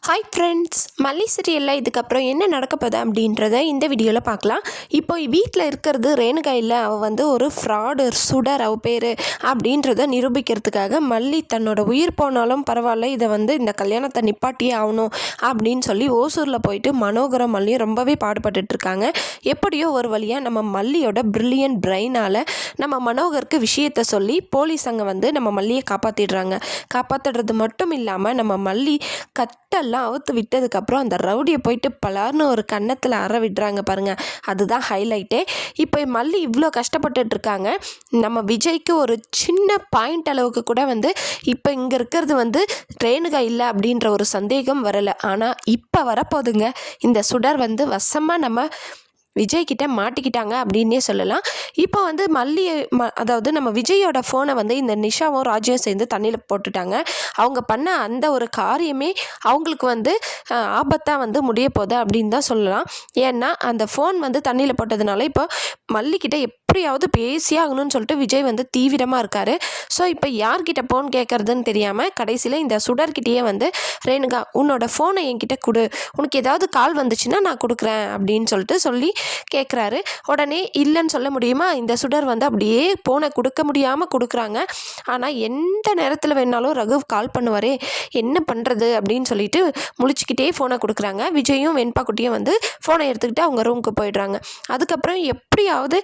Hi friends, மல்லி சீரியலில் இதுக்கப்புறம் என்ன நடக்க போகுது அப்படின்றத இந்த வீடியோவில் பார்க்கலாம். இப்போ வீட்டில் இருக்கிறது ரேணுகா இல்லை, அவள் ஒரு ஃப்ராடு சுடர் அவள் பேர் அப்படின்றத நிரூபிக்கிறதுக்காக மல்லி தன்னோட உயிர் போனாலும் பரவாயில்ல, இதை இந்த கல்யாணத்தை நிப்பாட்டியே ஆகணும் அப்படின்னு சொல்லி ஓசூரில் போயிட்டு மனோகரம் மல்லியும் ரொம்பவே பாடுபட்டுட்ருக்காங்க. எப்படியோ ஒரு வழியாக நம்ம மல்லியோட பிரில்லியன்ட் பிரெயினால் நம்ம மனோகருக்கு விஷயத்தை சொல்லி போலீஸ் அங்கே நம்ம மல்லியை காப்பாற்றிடுறது மட்டும் இல்லாமல் நம்ம மல்லி கட்டெல்லாம் அவுத்து விட்டதுக்கப்புறம் அந்த ரவுடியை போயிட்டு பலார்னு ஒரு கன்னத்தில் அற விடுறாங்க பாருங்கள். அதுதான் ஹைலைட்டே. இப்போ மல்லி இவ்வளோ கஷ்டப்பட்டுட்ருக்காங்க. நம்ம விஜய்க்கு ஒரு சின்ன பாயிண்ட் அளவுக்கு கூட இப்போ இங்கே இருக்கிறது ரேணுகா இல்லை அப்படின்ற ஒரு சந்தேகம் வரலை. ஆனால் இப்போ வரப்போகுதுங்க. இந்த சுடர் வசமாக நம்ம விஜய்கிட்ட மாட்டிக்கிட்டாங்க அப்படின்னே சொல்லலாம். இப்போ மல்லி அதாவது நம்ம விஜயோட ஃபோனை இந்த நிஷாவும் ராஜியும் சேர்ந்து தண்ணியில் போட்டுட்டாங்க. அவங்க பண்ண அந்த ஒரு காரியமே அவங்களுக்கு ஆபத்தாக முடிய போகுது அப்படின்னு தான் சொல்லலாம். ஏன்னா அந்த ஃபோன் தண்ணியில் போட்டதுனால இப்போ மல்லிக்கிட்ட எப்படியாவது பேசியே ஆகணும்னு சொல்லிட்டு விஜய் தீவிரமாக இருக்கார். ஸோ இப்போ யார்கிட்ட ஃபோன் கேட்குறதுன்னு தெரியாமல் கடைசியில் இந்த சுடர்கிட்டயே ரேணுகா உன்னோட ஃபோனை என்கிட்ட கொடு, உனக்கு ஏதாவது கால் வந்துச்சுன்னா நான் கொடுக்குறேன் அப்படின்னு சொல்லி கேட்குறாரு. உடனே இல்லைன்னு சொல்ல முடியுமா? இந்த சுடர் அப்படியே ஃபோனை கொடுக்க முடியாமல் கொடுக்குறாங்க. ஆனால் எந்த நேரத்தில் வேணாலும் ரகு கால் பண்ணுவாரே, என்ன பண்ணுறது அப்படின்னு சொல்லிட்டு முழிச்சிக்கிட்டே ஃபோனை கொடுக்குறாங்க. விஜயும் வெண்பா குட்டியும் ஃபோனை எடுத்துக்கிட்டு அவங்க ரூமுக்கு போயிடுறாங்க. அதுக்கப்புறம் எப்படியாவது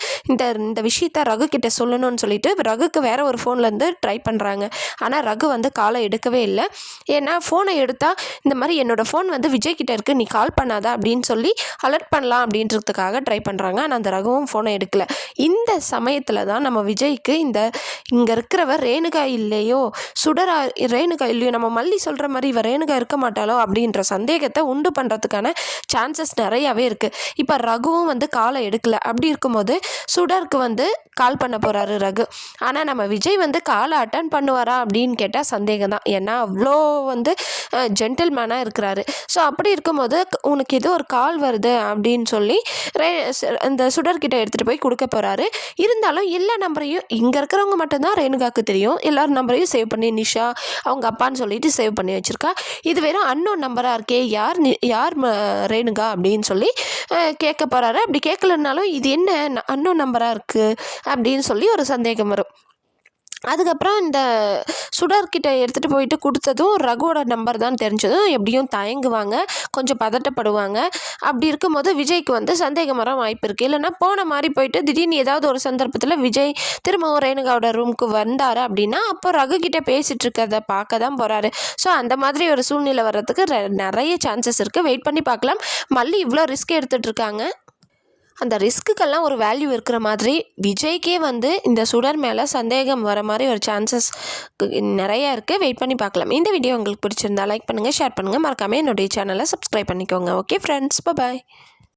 இந்த விஷயத்த ரகு கிட்ட சொல்லணும்னு சொல்லிட்டு ரகுக்கு வேற ஒரு ஃபோன்லேருந்து ட்ரை பண்ணுறாங்க. ஆனால் ரகு காலை எடுக்கவே இல்லை. ஏன்னா ஃபோனை எடுத்தால் இந்த மாதிரி என்னோடய ஃபோன் விஜய் கிட்ட இருக்குது, நீ கால் பண்ணாத அப்படின்னு சொல்லி அலர்ட் பண்ணலாம் அப்படின்றதுக்காக ட்ரை பண்ணுறாங்க. ஆனால் அந்த ரகுவும் ஃபோனை எடுக்கலை. இந்த சமயத்தில் தான் நம்ம விஜய்க்கு இங்கே இருக்கிறவர் ரேணுகா இல்லையோ, சுடரா ரேணுகா இல்லையோ, நம்ம மல்லி சொல்கிற மாதிரி இவ ரேணுகா இருக்க மாட்டாளோ அப்படின்ற சந்தேகத்தை உண்டு பண்ணுறதுக்கான சான்சஸ் நிறையாவே இருக்குது. இப்போ ரகுவும் காலை எடுக்கலை. அப்படி இருக்கும்போது சுடருக்கு கால் பண்ண போகிறாரு ரகு. ஆனால் நம்ம விஜய் காலை அட்டன் பண்ணுவாரா அப்படின்னு கேட்டால் சந்தேகம் தான். ஏன்னா அவ்வளோ ஜென்டில்மேனாக இருக்கிறாரு. ஸோ அப்படி இருக்கும்போது உனக்கு ஏதோ ஒரு கால் வருது அப்படின்னு சொல்லி இந்த சுடர்கிட்ட எடுத்துகிட்டு போய் கொடுக்க போகிறாரு. இருந்தாலும் எல்லா நம்பரையும் இங்கே இருக்கிறவங்க மட்டும்தான் ரேணுகாவுக்கு தெரியும். எல்லார் நம்பரையும் சேவ் பண்ணி நிஷா அவங்க அப்பான்னு சொல்லிட்டு சேவ் பண்ணி வச்சுருக்கா. இது வெறும் அன்னோன் நம்பராக இருக்கே, யார் ரேணுகா அப்படின்னு சொல்லி கேட்க போகிறாரு. அப்படி கேட்கலனாலும் இது என்ன அன்னோன் நம்பராக இருக்குது அப்படின்னு சொல்லி ஒரு சந்தேகம் வரும். அதுக்கப்புறம் இந்த சுடர்கிட்ட எடுத்துகிட்டு போயிட்டு கொடுத்ததும் ரகுவோட நம்பர் தான் தெரிஞ்சதும் எப்படியும் தயங்குவாங்க, கொஞ்சம் பதட்டப்படுவாங்க. அப்படி இருக்கும்போது விஜய்க்கு சந்தேகம் வர வாய்ப்பு இருக்குது. இல்லைனா போன மாதிரி போயிட்டு திடீர்னு ஏதாவது ஒரு சந்தர்ப்பத்தில் விஜய் திரும்பவும் ரேணுகாவோட ரூமுக்கு வந்தார் அப்படின்னா அப்போ ரகு கிட்ட பேசிகிட்டு இருக்கிறத பார்க்க தான் போகிறாரு. ஸோ அந்த மாதிரி ஒரு சூழ்நிலை வர்றதுக்கு நிறைய சான்சஸ் இருக்குது. வெயிட் பண்ணி பார்க்கலாம். மல்லி இவ்வளோ ரிஸ்க் எடுத்துகிட்ருக்காங்க. அந்த ரிஸ்க்குக்கெல்லாம் ஒரு வேல்யூ இருக்கிற மாதிரி விஜய்க்கே இந்த சுடர் மேலே சந்தேகம் வர மாதிரி ஒரு சான்சஸ் நிறையா இருக்குது. வெயிட் பண்ணி பார்க்கலாம். இந்த வீடியோ உங்களுக்கு பிடிச்சிருந்தா லைக் பண்ணுங்கள், ஷேர் பண்ணுங்கள், மறக்காமல் என்னுடைய சேனலை சப்ஸ்கிரைப் பண்ணிக்கோங்க. ஓகே ஃப்ரெண்ட்ஸ், பாய்.